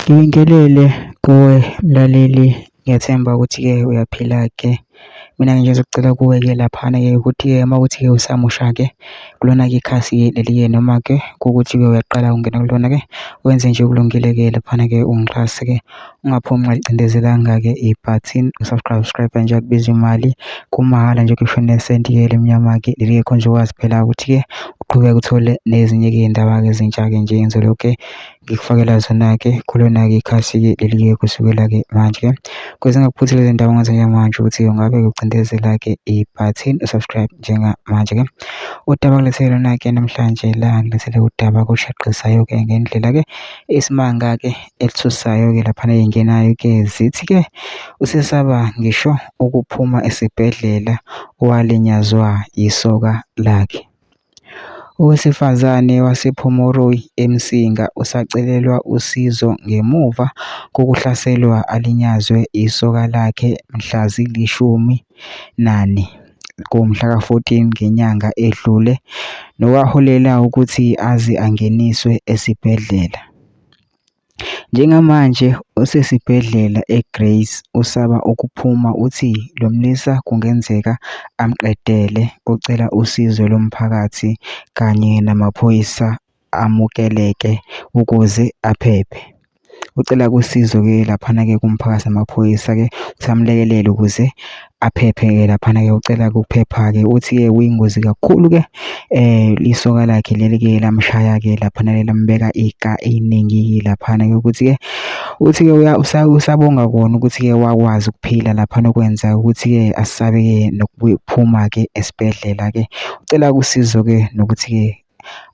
Ngibingelele kuwe mlaleli, ngiyathemba ukuthi-ke uyaphila-ke. Mina-ke nje ngizocela kuwe-ke laphana-ke ukuthi-ke uma kuthi-ke usamusha-ke kulona-ke ikhasi leli-ke noma-ke kuwukuthi-ke uyaqala ukungena kulona-ke wenze nje kulungile-ke laphana-ke ungixhase-ke ungaphumi ungalincindezelanga-ke ibhathini usubscribe nje akubiza imali kumahhala nje kusho nesenti-ke elimnyama-ke leli-ke khona nje ukwazi phela ukuthi-ke uqhubeke uthole nezinye-ke iy'ndaba-ke ezintsha-ke nje ngizoloke ngikufakela zona-ke kulona-ke ikhasi-ke leli-ke kusukela-ke manje-ke kuze ngakuphuthi lezi ndaba ongazenza manje ukuthi ungabe-ke ucindezela-ke ibhathini usubscribe njengamanje-ke. Udaba kulethele lona-ke namhlanje la ngilethele udaba kushaqisa-ke ngendlela-ke isimanga-ke elithusayo-ke laphana ey'ngenayo-ke zithi-ke usesaba ngisho ukuphuma esibhedlela walinyazwa isoka lakhe. Owesifazane wasePhomoroyi eMsinga usacelelwa usizo ngemuva kokuhlaselwa alinyazwe isoka lakhe mhla zili-14 kumhla ka-14 ngenyanga edlule nokwaholela ukuthi aze angeniswe esibhedlela. Njengamanje usesibhedlela eGrace usaba ukuphuma uthi lo mlisa kungenzeka amqedele, ucela usizo lomphakathi kanye namaphoyisa amukeleke ukuze aphephe. Ucela usizo-ke laphana-ke kumphakathi namaphoyisa-ke ukuthi amlekelele ukuze aphephe-ke laphana-ke ucela ukuphepha-ke uthi-ke kuyingozi kakhulu-ke isoka lakhe leli-ke lamshaya-ke laphana-ke lambeka iga iningi laphana-ke ukuthi-ke uthi-ke usabonga kona ukuthi-ke wakwazi ukuphila laphana okwenza ukuthi-ke asabe-ke nokuphuma-ke esibhedlela-ke ucela usizo-ke nokuthi-ke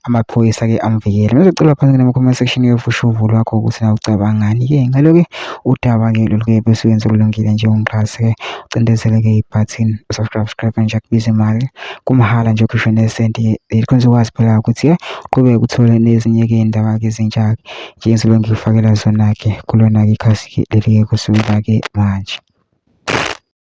amaphoyisa-ke amvikele. Ngizocela phansi nama-comment section ufushe uvo lwakho ukuthi nawe ucabangani-ke ngalo-ke udaba-ke lolu-ke bese wenza kulungile nje ungixhase-ke ucindezele-ke ibhathini usubscribe nje akubiza imali kumahhala nje kusho nesenti likhonza ukwazi phela ukuthi-ke uqhubeke uthole nezinye-ke iy'ndaba-ke ezintsha-ke nje ngizolo ngikufakela zona-ke kulona-ke ikhasi leli-ke kusukela-ke manje.